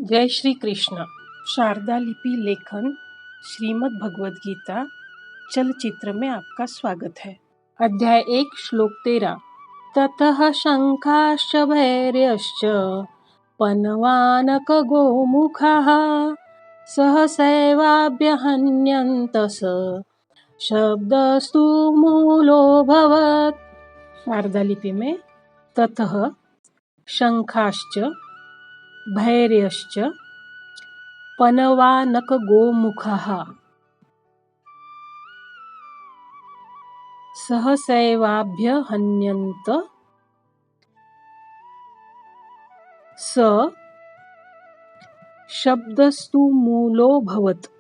जय श्री कृष्ण। शारदा लिपि लेखन श्रीमद् भगवद गीता चलचित्र में आपका स्वागत है। अध्याय 1 श्लोक 13। ततः शंखाश्च भैर्यश्च पनवानक गोमुखाः सहसैवाभ्यहन्यन्त स शब्दस्तु मूलोऽभवत्। शारदा लिपि में ततः शंखाश्च भैर्यश्च पनवानक गोमुखः सहसैवाभ्यहन्यन्त स शब्दस्तु मूलोऽभवत्।